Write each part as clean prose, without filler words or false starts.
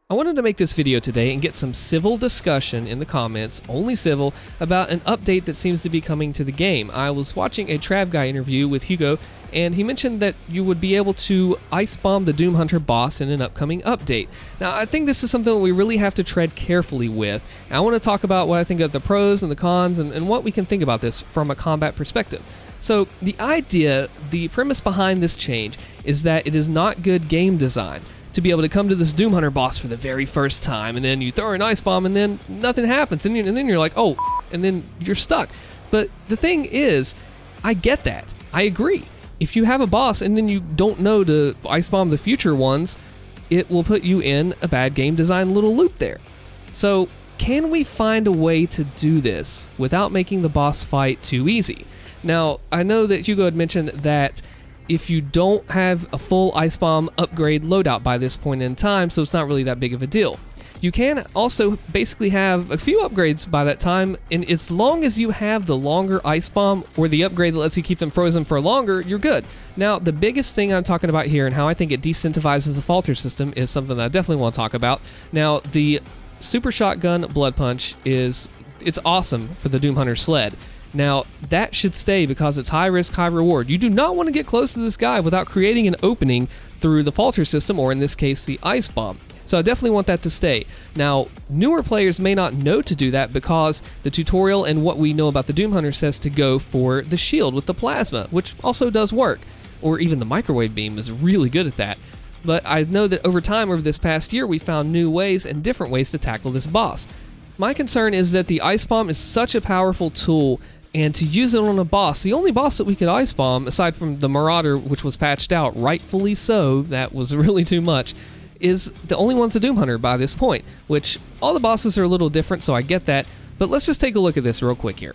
I wanted to make this video today and get some civil discussion in the comments, only civil, about an update that seems to be coming to the game. I was watching a Trav Guy interview with Hugo, and he mentioned that you would be able to ice bomb the Doom Hunter boss in an upcoming update. Now, I think this is something that we really have to tread carefully with. I want to talk about what I think of the pros and the cons and what we can think about this from a combat perspective. So, the idea, the premise behind this change is that it is not good game design to be able to come to this Doom Hunter boss for the very first time, and then you throw an ice bomb, and then nothing happens, and then you're like, oh, and then you're stuck. But the thing is, I get that. I agree. If you have a boss and then you don't know to ice bomb the future ones, it will put you in a bad game design little loop there. So, can we find a way to do this without making the boss fight too easy? Now, I know that Hugo had mentioned that if you don't have a full ice bomb upgrade loadout by this point in time, so it's not really that big of a deal. You can also basically have a few upgrades by that time, and as long as you have the longer ice bomb or the upgrade that lets you keep them frozen for longer, you're good. Now, the biggest thing I'm talking about here and how I think it decentivizes the Falter system is something that I definitely want to talk about. Now, the Super Shotgun Blood Punch it's awesome for the Doom Hunter sled. Now, that should stay because it's high risk, high reward. You do not want to get close to this guy without creating an opening through the Falter system, or in this case, the Ice Bomb. So I definitely want that to stay. Now, newer players may not know to do that because the tutorial and what we know about the Doom Hunter says to go for the shield with the plasma, which also does work. Or even the microwave beam is really good at that. But I know that over time, over this past year, we found new ways and different ways to tackle this boss. My concern is that the Ice Bomb is such a powerful tool, and to use it on a boss, the only boss that we could ice bomb, aside from the Marauder, which was patched out, rightfully so, that was really too much, is the only one's a Doom Hunter by this point, which all the bosses are a little different, so I get that, but let's just take a look at this real quick here.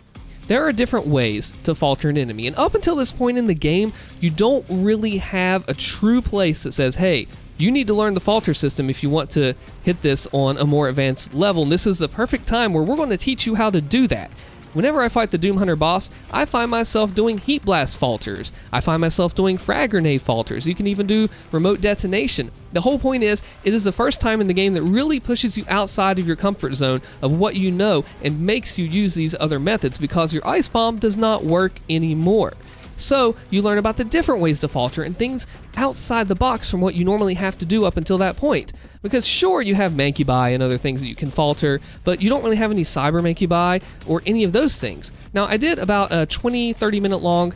There are different ways to falter an enemy, and up until this point in the game, you don't really have a true place that says, hey, you need to learn the Falter system if you want to hit this on a more advanced level, and this is the perfect time where we're going to teach you how to do that. Whenever I fight the Doom Hunter boss, I find myself doing Heat Blast Falters. I find myself doing Frag Grenade Falters. You can even do Remote Detonation. The whole point is, it is the first time in the game that really pushes you outside of your comfort zone of what you know and makes you use these other methods because your Ice Bomb does not work anymore. So, you learn about the different ways to falter and things outside the box from what you normally have to do up until that point. Because sure, you have Mancubi and other things that you can falter, but you don't really have any Cyber Mancubi or any of those things. Now, I did about a 20-30 minute long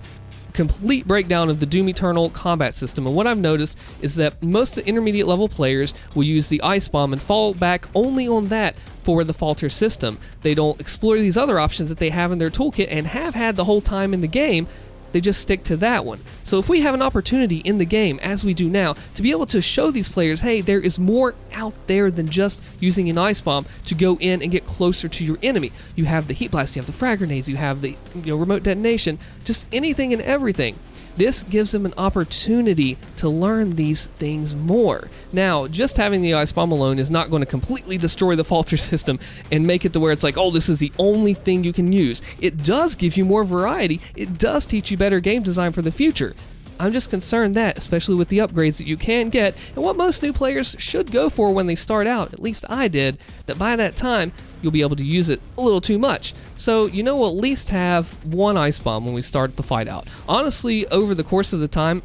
complete breakdown of the Doom Eternal combat system, and what I've noticed is that most of the intermediate level players will use the Ice Bomb and fall back only on that for the Falter system. They don't explore these other options that they have in their toolkit and have had the whole time in the game. They just stick to that one. So if we have an opportunity in the game, as we do now, to be able to show these players, hey, there is more out there than just using an Ice Bomb to go in and get closer to your enemy. You have the Heat Blast, you have the Frag Grenades, you have the Remote Detonation, just anything and everything. This gives them an opportunity to learn these things more. Now, just having the Ice Bomb alone is not going to completely destroy the Falter system and make it to where it's like, oh, this is the only thing you can use. It does give you more variety. It does teach you better game design for the future. I'm just concerned that, especially with the upgrades that you can get, and what most new players should go for when they start out, at least I did, that by that time, you'll be able to use it a little too much. So, we'll at least have one Ice Bomb when we start the fight out. Honestly, over the course of the time,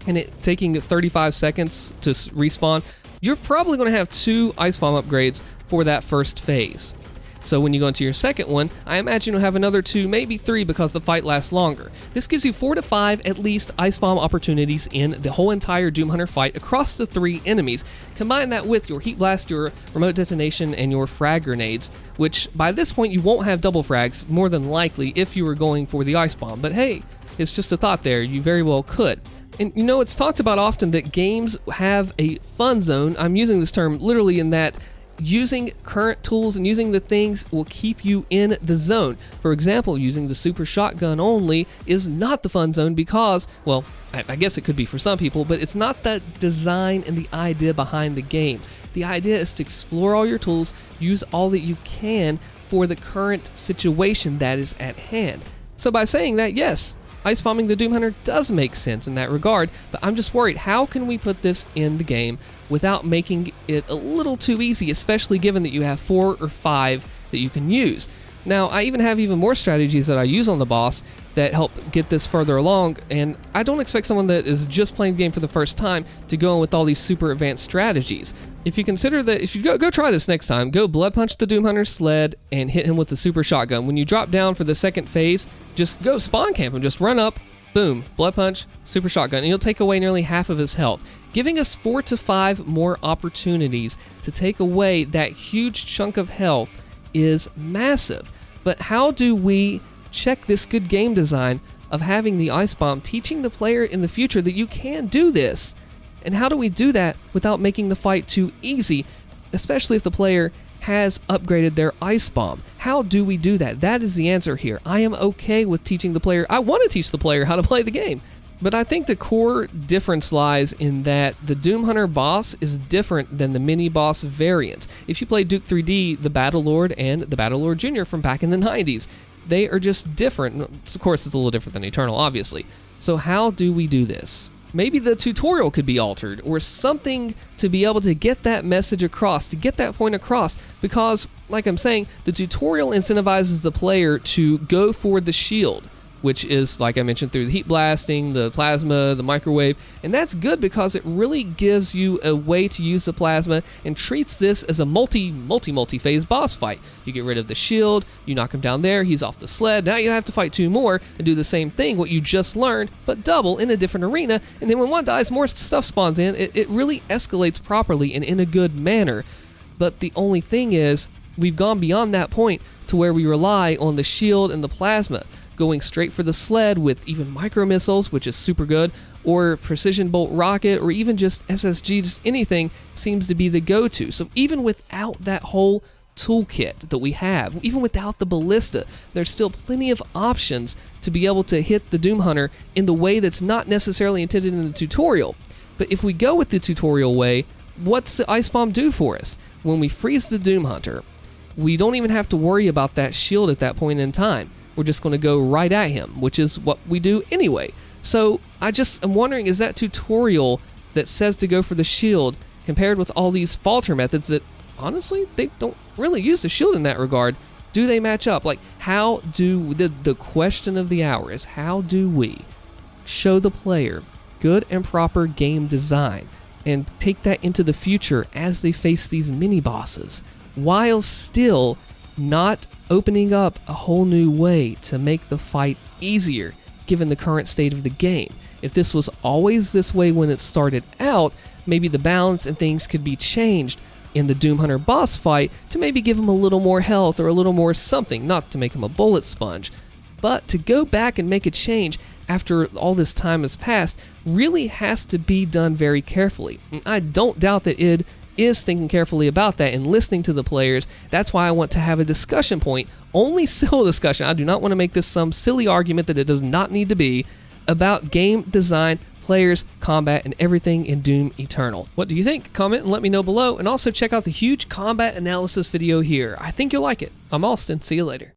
and it taking 35 seconds to respawn, you're probably going to have 2 Ice Bomb upgrades for that first phase. So when you go into your second one, I imagine you'll have another 2, maybe 3 because the fight lasts longer. This gives you 4 to 5 at least Ice Bomb opportunities in the whole entire Doom Hunter fight across the 3 enemies. Combine that with your Heat Blast, your Remote Detonation, and your Frag Grenades, which by this point you won't have double frags, more than likely, if you were going for the Ice Bomb. But hey, it's just a thought there, you very well could. And it's talked about often that games have a fun zone. I'm using this term literally in that using current tools and using the things will keep you in the zone. For example, using the Super Shotgun only is not the fun zone because, well, I guess it could be for some people, but it's not the design and the idea behind the game. The idea is to explore all your tools, use all that you can for the current situation that is at hand. So by saying that, yes, ice bombing the Doom Hunter does make sense in that regard, but I'm just worried, how can we put this in the game without making it a little too easy, especially given that you have 4 or 5 that you can use. Now, I even have even more strategies that I use on the boss that help get this further along, and I don't expect someone that is just playing the game for the first time to go in with all these super advanced strategies. If you consider that, if you go try this next time, go blood punch the Doom Hunter's sled and hit him with the super shotgun. When you drop down for the second phase, just go spawn camp him, just run up, boom, blood punch, super shotgun, and you'll take away nearly half of his health, giving us 4 to 5 more opportunities to take away that huge chunk of health is massive. But how do we check this good game design of having the ice bomb, teaching the player in the future that you can do this? And how do we do that without making the fight too easy, especially if the player has upgraded their ice bomb? How do we do that? That is the answer here. I am okay with teaching the player. I want to teach the player how to play the game. But I think the core difference lies in that the Doom Hunter boss is different than the mini-boss variants. If you play Duke 3D, the Battle Lord and the Battle Lord Jr. from back in the 90s, they are just different. Of course, it's a little different than Eternal, obviously. So how do we do this? Maybe the tutorial could be altered or something to be able to get that message across, to get that point across, because, like I'm saying, the tutorial incentivizes the player to go for the shield, which is, like I mentioned, through the heat blasting, the plasma, the microwave, and that's good because it really gives you a way to use the plasma and treats this as a multi-phase boss fight. You get rid of the shield, you knock him down there, he's off the sled, now you have to fight 2 more and do the same thing, what you just learned, but double in a different arena, and then when one dies, more stuff spawns in. It really escalates properly and in a good manner. But the only thing is, we've gone beyond that point to where we rely on the shield and the plasma, going straight for the sled with even micro missiles, which is super good, or precision bolt rocket, or even just SSG, just anything seems to be the go-to. So even without that whole toolkit that we have, even without the ballista, there's still plenty of options to be able to hit the Doom Hunter in the way that's not necessarily intended in the tutorial. But if we go with the tutorial way, what's the ice bomb do for us? When we freeze the Doom Hunter, we don't even have to worry about that shield at that point in time. We're just going to go right at him, which is what we do anyway. So I just am wondering, is that tutorial that says to go for the shield compared with all these falter methods that, honestly, they don't really use the shield in that regard, do they match up? Like, how do, the question of the hour is, how do we show the player good and proper game design and take that into the future as they face these mini-bosses, while still not opening up a whole new way to make the fight easier given the current state of the game? If this was always this way when it started out, maybe the balance and things could be changed in the Doom Hunter boss fight to maybe give him a little more health or a little more something, not to make him a bullet sponge. But to go back and make a change after all this time has passed really has to be done very carefully. And I don't doubt that id is thinking carefully about that and listening to the players. That's why I want to have a discussion point, only civil discussion. I do not want to make this some silly argument that it does not need to be, about game design, players, combat, and everything in Doom Eternal. What do you think? Comment and let me know below, and also check out the huge combat analysis video here. I think you'll like it. I'm Allstin. See you later.